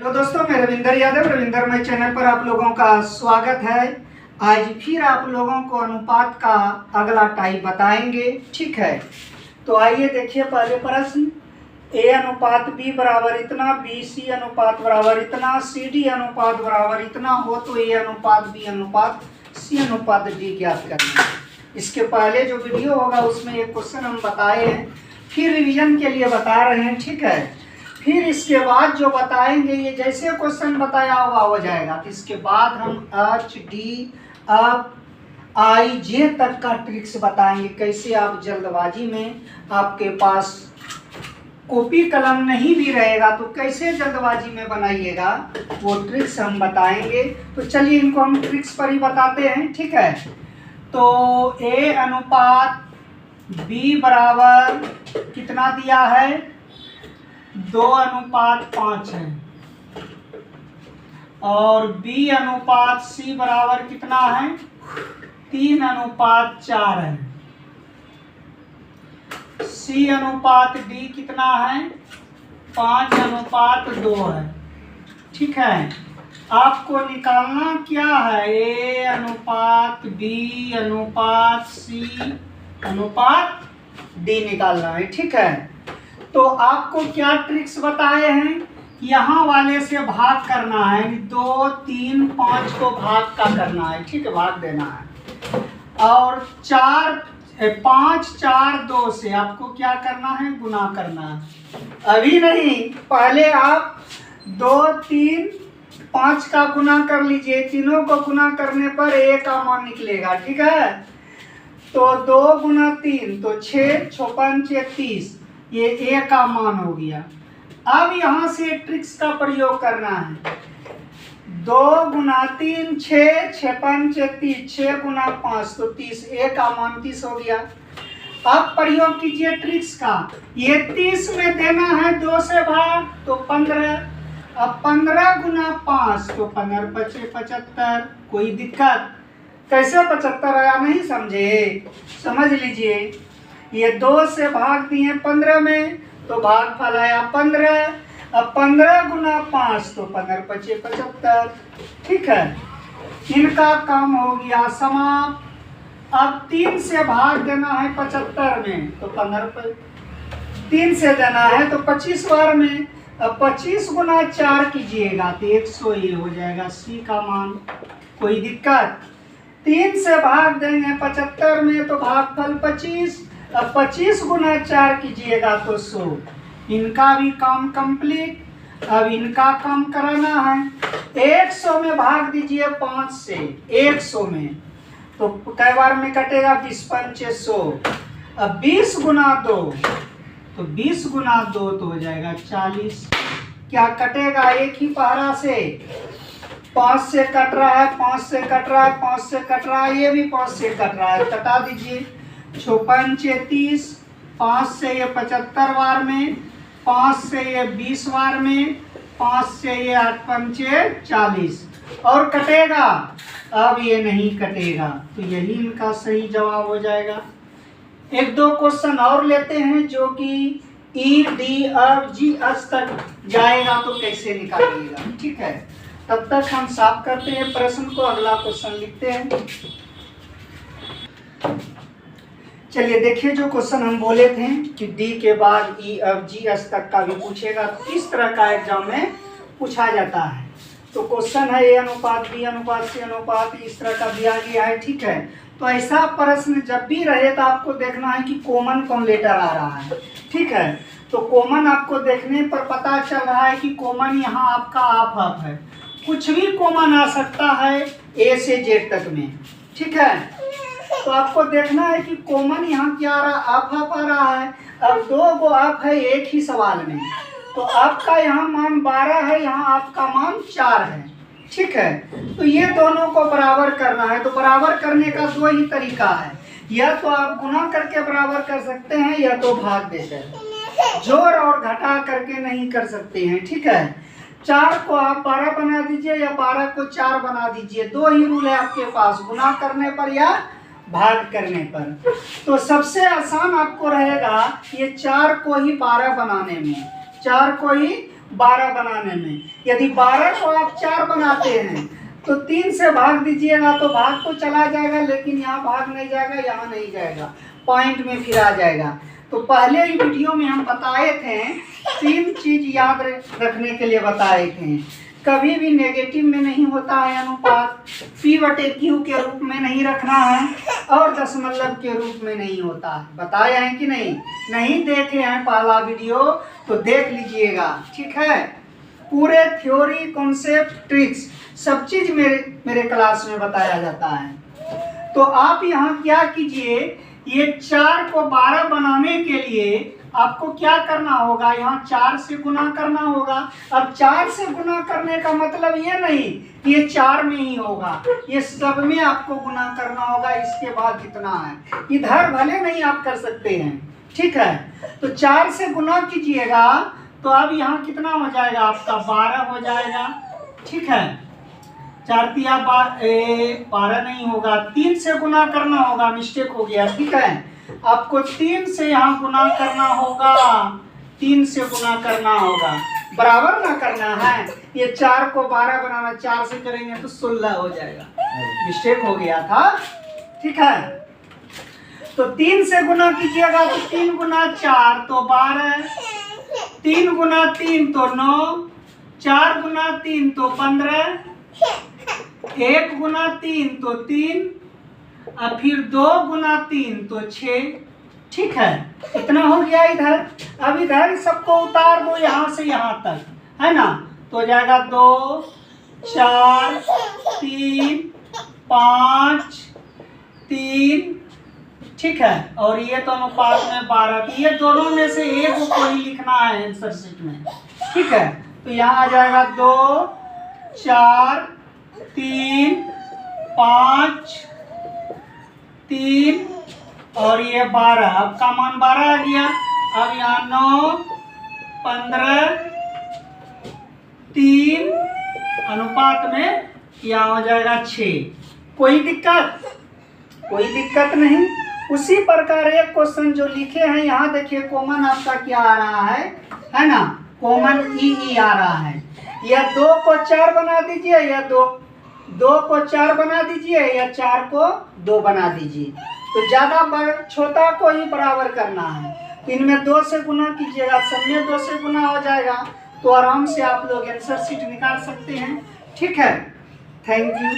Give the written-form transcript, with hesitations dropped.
तो दोस्तों, मैं रविंदर यादव, रविंदर मई चैनल पर आप लोगों का स्वागत है। आज फिर आप लोगों को अनुपात का अगला टाइप बताएंगे। ठीक है, तो आइए देखिए पहले प्रश्न। ए अनुपात बी बराबर इतना, बी सी अनुपात बराबर इतना, सी डी अनुपात बराबर इतना हो तो ए अनुपात बी अनुपात सी अनुपात डी ज्ञात करना है। इसके पहले जो वीडियो होगा उसमें एक क्वेश्चन हम बताए हैं, फिर रिवीजन के लिए बता रहे हैं। ठीक है, फिर इसके बाद जो बताएंगे ये जैसे क्वेश्चन बताया हुआ हो जाएगा। तो इसके बाद हम एच डी अब आई जे तक का ट्रिक्स बताएंगे, कैसे आप जल्दबाजी में आपके पास कॉपी कलम नहीं भी रहेगा तो कैसे जल्दबाजी में बनाइएगा, वो ट्रिक्स हम बताएंगे। तो चलिए इनको हम ट्रिक्स पर ही बताते हैं। ठीक है, तो ए अनुपात बी बराबर कितना दिया है, 2:5 है, और बी अनुपात सी बराबर कितना है, 3:4 है। सी अनुपात डी कितना है, 5:2 है। ठीक है, आपको निकालना क्या है, ए अनुपात बी अनुपात सी अनुपात डी निकालना है। ठीक है, तो आपको क्या ट्रिक्स बताए हैं, यहाँ वाले से भाग करना है, 2, 3, 5 को भाग का करना है। ठीक है, भाग देना है, और 5, 4, 2 से आपको क्या करना है, गुना करना है। अभी नहीं, पहले आप 2, 3, 5 का गुना कर लीजिए। तीनों को गुना करने पर ए का मान निकलेगा। ठीक है, तो 2 × 3 तो 6, 6 × 5 30, ये ए का मान हो गया। अब यहाँ से ट्रिक्स का प्रयोग करना है, 2 × 3 6, 6 × 5 30, 6 × 5 तो 30, ए का मान 30 हो गया। अब प्रयोग कीजिए ट्रिक्स का, ये 30 में देना है 2 से भाग तो 15, अब 15 × 5 तो 15 × 5 75। कोई दिक्कत, कैसे 75 आया नहीं समझे, समझ लीजिए। ये 2 से भाग दिए 15 में तो भागफल आया 15। अब 15 × 5 तो 15 × 5 75। ठीक है, इनका काम हो गया समाप्त। अब 3 से भाग देना है 75 में तो 15 3 से देना है तो 25 बार में। अब 25 × 4 कीजिएगा तो 100 ही हो जाएगा सी का मान। कोई दिक्कत, 3 से भाग देंगे 75 में तो भागफल 25। अब 25 × 4 कीजिएगा तो 100। इनका भी काम कंप्लीट। अब इनका काम कराना है, 100 में भाग दीजिए 5 से, 100 में तो कई बार में कटेगा, 20 × 5 100। अब 20 × 2 तो 20 × 2 तो हो जाएगा 40। क्या कटेगा, एक ही पहरा से 5 से कट रहा है, 5 से कट रहा है, 5 से कट रहा है, ये भी 5 से कट रहा है, कटा दीजिए। 6 × 5 30, 5 से ये 75 बार में, 5 से ये 20 बार में, 5 से ये 8 × 5 40, और कटेगा। अब ये नहीं कटेगा तो यही इनका सही जवाब हो जाएगा। 1-2 क्वेश्चन और लेते हैं जो कि ई डी अब जी एच तक जाएगा तो कैसे निकालिएगा। ठीक है, तब तक हम साफ करते हैं प्रश्न को, अगला क्वेश्चन लिखते हैं। चलिए देखिए, जो क्वेश्चन हम बोले थे कि डी के बाद ई अब जी एच तक का भी पूछेगा, किस तरह का एग्जाम में पूछा जाता है। तो क्वेश्चन है ए अनुपात बी अनुपात सी अनुपात, इस तरह का दिया गया है। ठीक है, तो ऐसा प्रश्न जब भी रहे तो आपको देखना है कि कॉमन कौन लेटर आ रहा है। ठीक है, तो कॉमन आपको देखने पर पता चल रहा है कि कॉमन यहाँ आपका आप है, कुछ भी कॉमन आ सकता है ए से जेड तक में। ठीक है, तो आपको देखना है कि कॉमन यहाँ क्या आ रहा है, आप आ रहा है। अब 2 गो आप है एक ही सवाल में, तो आपका यहाँ मान 12 है, यहाँ आपका मान 4 है। ठीक है, तो ये दोनों को बराबर करना है। तो बराबर करने का 2 ही तरीका है, या तो आप गुना करके बराबर कर सकते हैं या तो भाग देकर, जोड़ और घटा करके नहीं कर सकते हैं। ठीक है, 4 को आप 12 बना दीजिए या 12 को 4 बना दीजिए, 2 ही रूल है आपके पास, गुना करने पर या भाग करने पर। तो सबसे आसान आपको रहेगा ये 4 को ही 12 बनाने में, 4 को ही 12 बनाने में। यदि 12 को आप 4 बनाते हैं तो 3 से भाग दीजिएगा तो भाग तो चला जाएगा, लेकिन यहाँ भाग नहीं जाएगा, यहाँ नहीं जाएगा, पॉइंट में फिर आ जाएगा। तो पहले ही वीडियो में हम बताए थे, 3 चीज याद रखने के लिए बताए थे। कभी भी नेगेटिव में नहीं होता है अनुपात, P/Q के रूप में नहीं रखना है, और दशमलव के रूप में नहीं होता है। बताया है कि नहीं? नहीं देखे हैं पहला वीडियो तो देख लीजिएगा, ठीक है। पूरे थ्योरी, कॉन्सेप्ट, ट्रिक्स सब चीज मेरे क्लास में बताया जाता है। तो आप यहाँ क्या कीजिए, ये 4 को 12 बनाने के लिए आपको क्या करना होगा, यहाँ 4 से गुना करना होगा। अब 4 से गुना करने का मतलब ये नहीं कि ये 4 में ही होगा, ये सब में आपको गुना करना होगा। इसके बाद कितना है, इधर भले नहीं आप कर सकते हैं, ठीक है। तो 4 से गुना कीजिएगा तो अब यहाँ कितना हो जाएगा आपका, 12 हो जाएगा, ठीक है। 4 तिया 12 नहीं होगा, 3 से गुना करना होगा, मिस्टेक हो गया, ठीक है। आपको 3 से यहाँ गुना करना होगा, 3 से गुना करना होगा, बराबर ना करना है। ये 4 को 12 बनाना, 4 से करेंगे तो 16 हो जाएगा, मिस्टेक हो गया था, ठीक है। तो 3 से गुना कीजिएगा तो 3 गुना 4 तो 12, 3 गुना 3 तो 9, 4 गुना 3 तो 15, 1 गुना 3 तो 3, और फिर 2 गुना 3 तो 6, ठीक है। इतना हो गया इधर। अब इधर सबको उतार दो यहाँ से यहाँ तक, है ना। तो हो जाएगा 2, 4, 3, 5, 3, ठीक है। और ये तो अनुपात में 12, ये दोनों में से एक को ही लिखना है आंसर शीट में, ठीक है। तो यहाँ आ जाएगा 2, 4, 3, 5, 3 और ये 12, अब का मान 12 आ गया। अब यहाँ 9, 15, 3 अनुपात में यहाँ हो जाएगा 6। कोई दिक्कत? कोई दिक्कत नहीं। उसी प्रकार एक क्वेश्चन जो लिखे हैं यहाँ देखिए, कॉमन आपका क्या आ रहा है ना, कॉमन ई आ रहा है। या 2 को 4 बना दीजिए, या 2 को 4 बना दीजिए, या 4 को 2 बना दीजिए। तो ज्यादा छोटा को ही बराबर करना है। इनमें 2 से गुना कीजिएगा, सब में 2 से गुना हो जाएगा, तो आराम से आप लोग आंसर शीट निकाल सकते हैं, ठीक है। Thank you.